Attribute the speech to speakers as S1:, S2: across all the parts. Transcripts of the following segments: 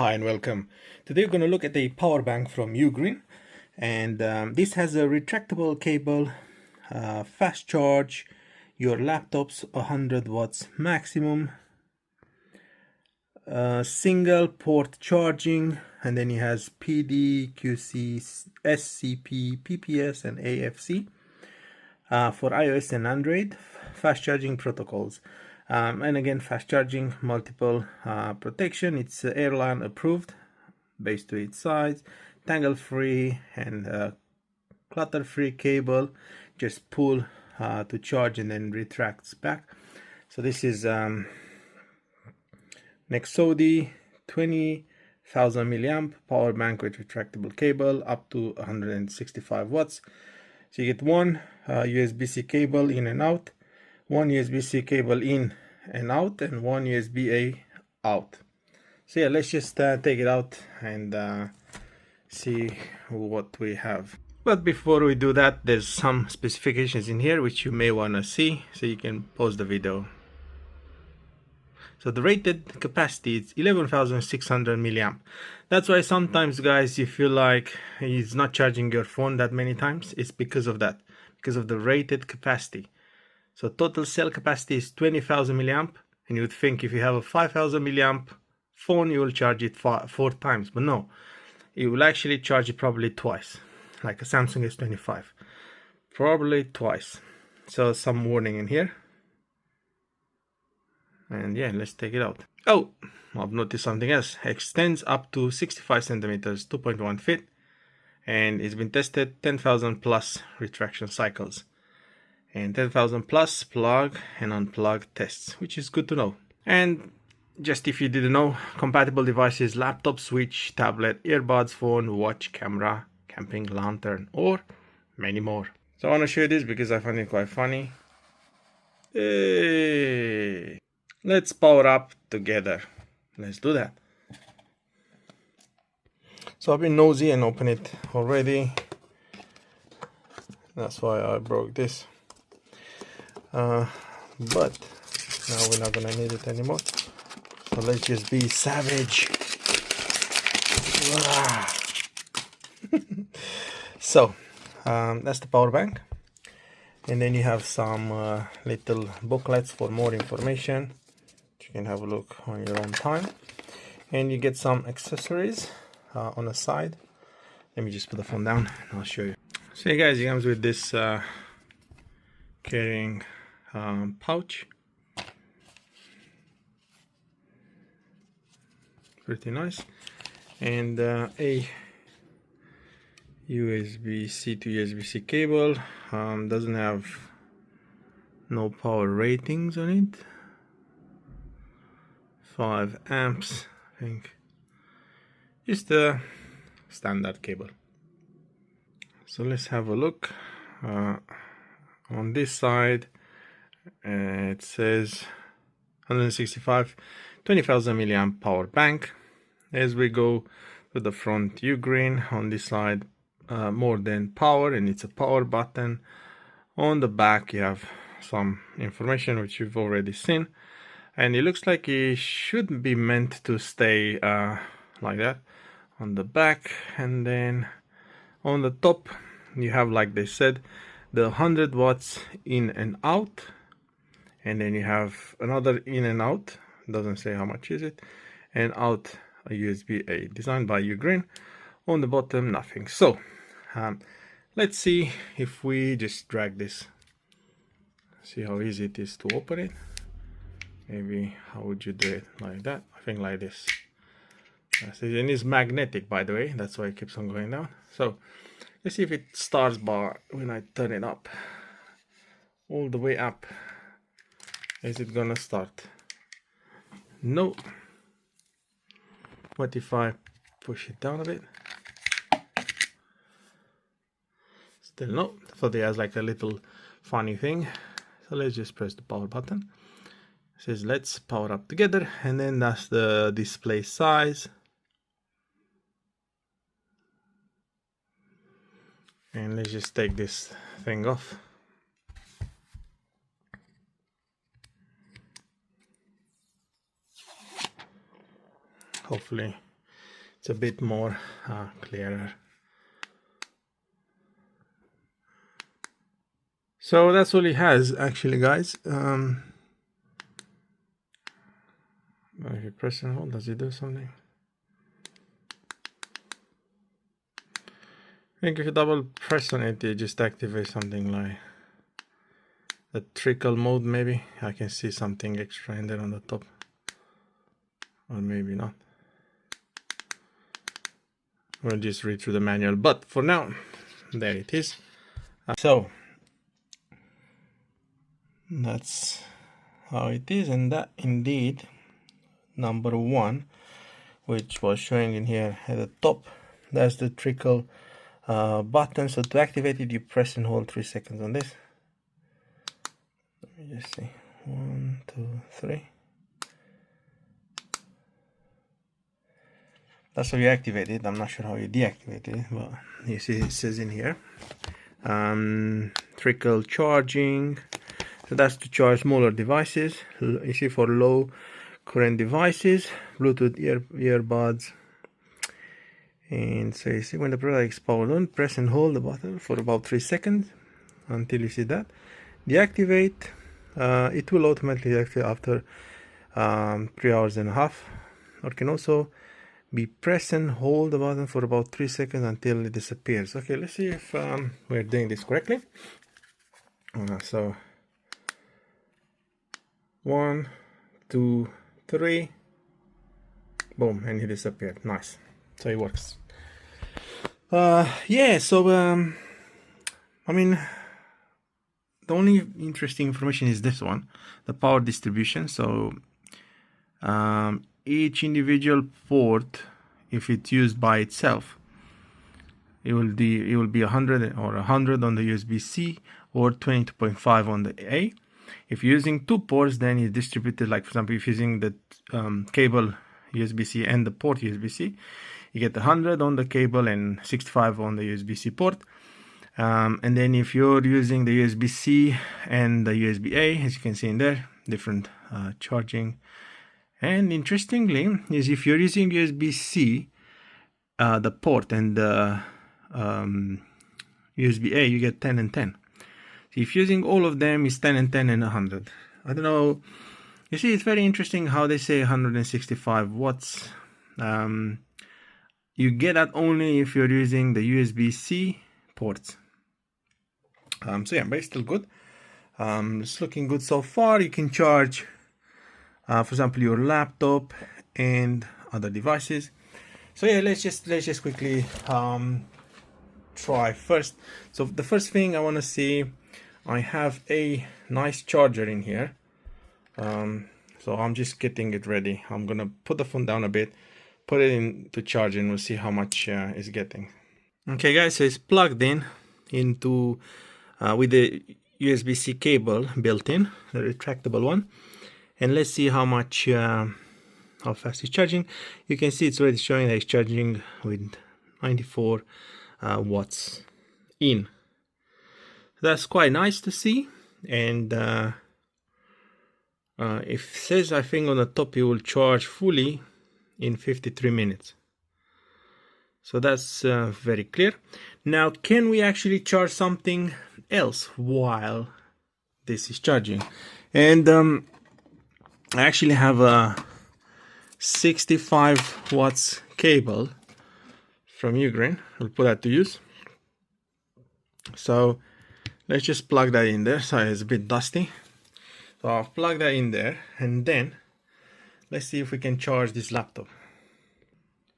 S1: Hi and welcome. Today we're going to look at a power bank from UGREEN, and this has a retractable cable, fast charge, your laptop's 100 watts maximum, single port charging, and then it has PD, QC, SCP, PPS and AFC for iOS and Android, fast charging protocols. And again, fast charging, multiple protection. It's airline approved based to its size, tangle free and clutter free cable. Just pull to charge and then retracts back. So this is Nexode 20000 mAh power bank with retractable cable up to 165 watts. So you get one USB-C cable in and out, one USB-C cable in and out, and one USB-A out. So yeah, let's just take it out and see what we have. But before we do that, there's some specifications in here which you may want to see, so you can pause the video. So the rated capacity is 11,600 mAh. That's why sometimes, guys, you feel like it's not charging your phone that many times. It's because of that, because of the rated capacity. So total cell capacity is 20,000 mAh, and you would think if you have a 5,000 mAh phone, you will charge it four times, but no, it will actually charge it probably twice, like a Samsung S25, probably twice. So some warning in here. And yeah, let's take it out. Oh, I've noticed something else. Extends up to 65 centimeters, 2.1 feet, and it's been tested 10,000 plus retraction cycles, and 10,000 plus plug and unplug tests, which is good to know. And just if you didn't know, compatible devices: laptop, switch, tablet, earbuds, phone, watch, camera, camping, lantern, or many more. So I want to show you this because I find it quite funny. Hey. Let's power up together. Let's do that. So I've been nosy and opened it already. That's why I broke this. But now we're not gonna need it anymore. So let's just be savage. So that's the power bank. And then you have some little booklets for more information. You can have a look on your own time, and you get some accessories on the side. Let me just put the phone down and I'll show you. So hey guys, it comes with this carrying pouch. Pretty nice. And a USB-C to USB-C cable. Doesn't have no power ratings on it. 5 amps, I think. Just a standard cable. So let's have a look. On this side, it says 165, 20,000 mAh power bank. As we go to the front, UGREEN. On this side, more than power, and it's a power button. On the back, you have some information which you've already seen. And it looks like it should be meant to stay like that on the back. And then on the top, you have, like they said, the 100 watts in and out. And then you have another in and out. Doesn't say how much is it. And out a USB-A, designed by UGREEN. On the bottom, nothing. So let's see if we just drag this. See how easy it is to open it. Maybe, how would you do it? Like that? I think like this. And it's magnetic, by the way. That's why it keeps on going down. So let's see if it starts by when I turn it up. All the way up. Is it gonna start? No. What if I push it down a bit? Still no. So it has like a little funny thing. So let's just press the power button. It says let's power up together, and then that's the display size. And let's just take this thing off. Hopefully it's a bit more clearer. So that's all it has actually, guys. If you press and hold, does it do something? I think if you double press on it, it just activates something like the trickle mode. Maybe I can see something extra in there on the top, or maybe not. We'll just read through the manual, but for now, there it is. So that's how it is, and that indeed number one, which was showing in here at the top, that's the trickle button. So to activate it, you press and hold 3 seconds on this. Let me just see, 1, 2, 3. That's how you activate it. I'm not sure how you deactivate it, but you see it says in here trickle charging. So that's to charge smaller devices. You see, for low current devices, Bluetooth earbuds. And so you see, when the product is powered on, press and hold the button for about 3 seconds until you see that. Deactivate, it will automatically deactivate after 3.5 hours, or can also be press and hold the button for about 3 seconds until it disappears. Okay, let's see if we're doing this correctly. So 1, 2, 3, boom, and it disappeared. Nice. So it works. Yeah, so I mean, the only interesting information is this one, the power distribution. So each individual port, if it's used by itself, it will be 100 or 100 on the USB-C or 22.5 on the A. If you're using two ports, then it's distributed, like for example, if you're using the cable USB-C and the port USB-C, you get 100 on the cable and 65 on the USB-C port. And then if you're using the USB-C and the USB-A, as you can see in there, different charging. And interestingly is, if you're using USB-C, the port, and the USB-A, you get 10 and 10. So if using all of them, is 10 and 10 and 100. I don't know. You see, it's very interesting how they say 165 watts. You get that only if you're using the USB-C ports. So yeah, but it's still good. It's looking good so far. You can charge, for example, your laptop and other devices. So yeah, let's just quickly try first. So the first thing I want to see, I have a nice charger in here. So I'm just getting it ready. I'm gonna put the phone down a bit, put it into charge, and we'll see how much it's getting. Okay guys, so it's plugged in into with the USB-C cable built in, the retractable one, and let's see how much how fast it's charging. You can see it's already showing that it's charging with 94 watts in. That's quite nice to see. And it says, I think on the top, it will charge fully in 53 minutes. So that's very clear. Now, can we actually charge something else while this is charging? And I actually have a 65 watts cable from UGREEN. I'll put that to use. So let's just plug that in there. Sorry, it's a bit dusty. So I'll plug that in there, and then let's see if we can charge this laptop.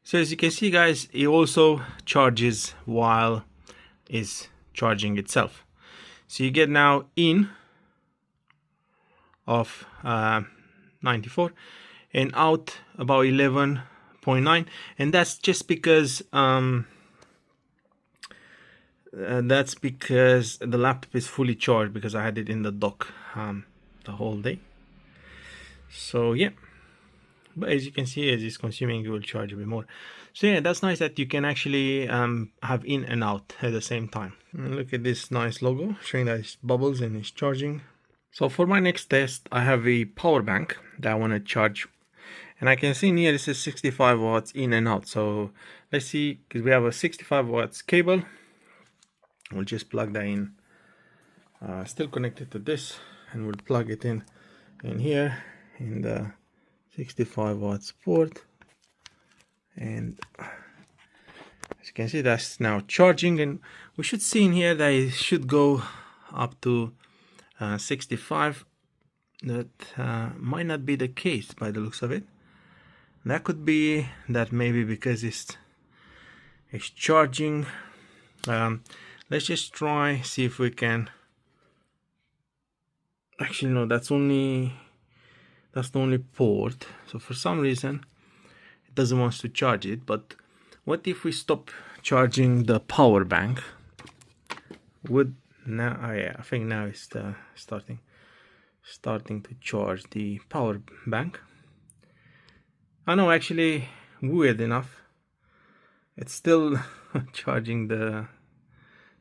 S1: So as you can see guys, it also charges while it's charging itself. So you get now in of 94 and out about 11.9, and that's just because the laptop is fully charged, because I had it in the dock the whole day. So yeah, but as you can see, as it's consuming, it will charge a bit more. So yeah, that's nice that you can actually have in and out at the same time. And look at this nice logo showing that it's bubbles and it's charging. So for my next test, I have a power bank that I want to charge, and I can see in here it says 65 watts in and out. So let's see, because we have a 65 watts cable. We'll just plug that in, still connected to this, and we'll plug it in here in the 65 watts port. And as you can see, that's now charging, and we should see in here that it should go up to 65. That might not be the case by the looks of it. That could be that maybe because it's charging. Let's just try, see if we can. Actually, no, that's the only port. So for some reason it doesn't want to charge it. But what if we stop charging the power bank? Would now? Oh yeah, I think now it's starting to charge the power bank. I know, actually, weird enough, it's still charging the.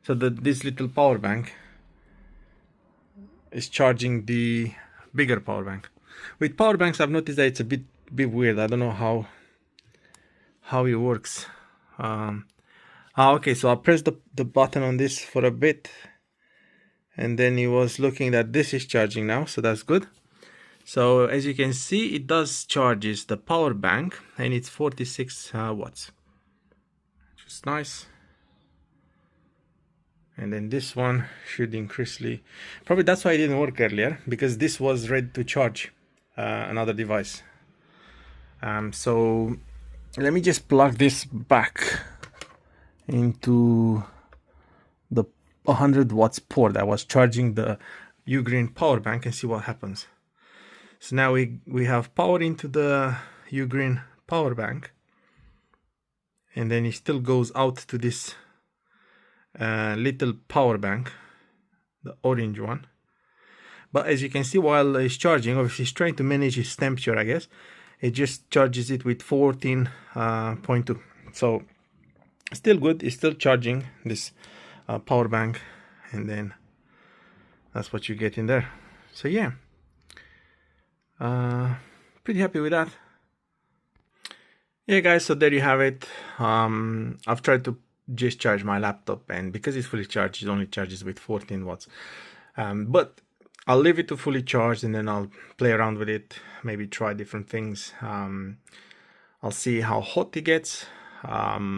S1: So this little power bank is charging the bigger power bank. With power banks, I've noticed that it's a bit weird. I don't know how it works. Okay, so I pressed the button on this for a bit, and then it was looking that this is charging now, so that's good. So as you can see, it does charges the power bank, and it's 46 watts, which is nice. And then this one should increasingly, probably that's why it didn't work earlier, because this was ready to charge another device. So let me just plug this back into the 100 watts port that was charging the UGREEN power bank and see what happens. So now we have power into the UGREEN power bank, and then it still goes out to this little power bank, the orange one. But as you can see, while it's charging, obviously it's trying to manage its temperature, I guess. It just charges it with 14.2. So still good, it's still charging this power bank, and then that's what you get in there. So yeah, pretty happy with that. Yeah guys, so there you have it. I've tried to just charge my laptop, and because it's fully charged, it only charges with 14 watts. But I'll leave it to fully charged, and then I'll play around with it, maybe try different things. I'll see how hot it gets, yeah.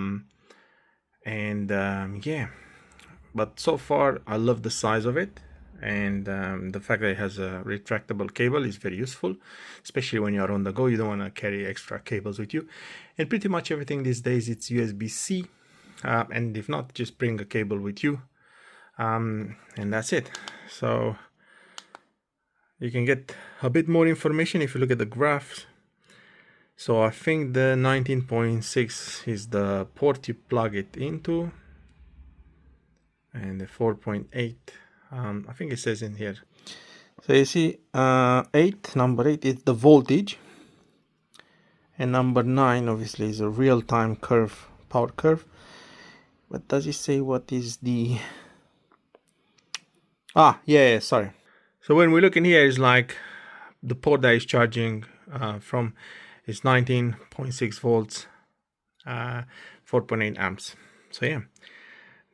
S1: But so far I love the size of it, and the fact that it has a retractable cable is very useful, especially when you're on the go. You don't want to carry extra cables with you, and pretty much everything these days it's USB-C, and if not, just bring a cable with you, and that's it. So you can get a bit more information if you look at the graphs. So I think the 19.6 is the port you plug it into, and the 4.8, I think it says in here. So you see, number 8 is the voltage, and number 9 obviously is a real-time curve, power curve. But does it say what is the... yeah, sorry. So when we look in here, is like the port that is charging from is 19.6 volts, 4.8 amps. So yeah,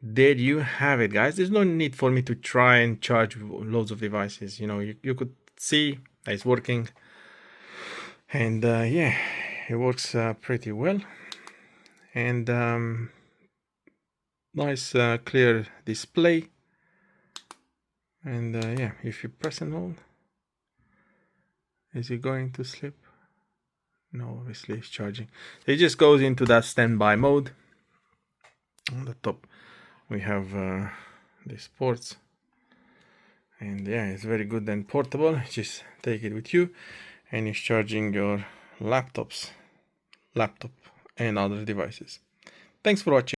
S1: there you have it, guys. There's no need for me to try and charge loads of devices. You know, you could see that it's working, and yeah, it works pretty well, and nice clear display. And yeah, if you press and hold, is it going to sleep? No, obviously it's charging. It just goes into that standby mode. On the top we have these ports, and yeah, it's very good and portable. Just take it with you, and it's charging your laptop and other devices. Thanks for watching.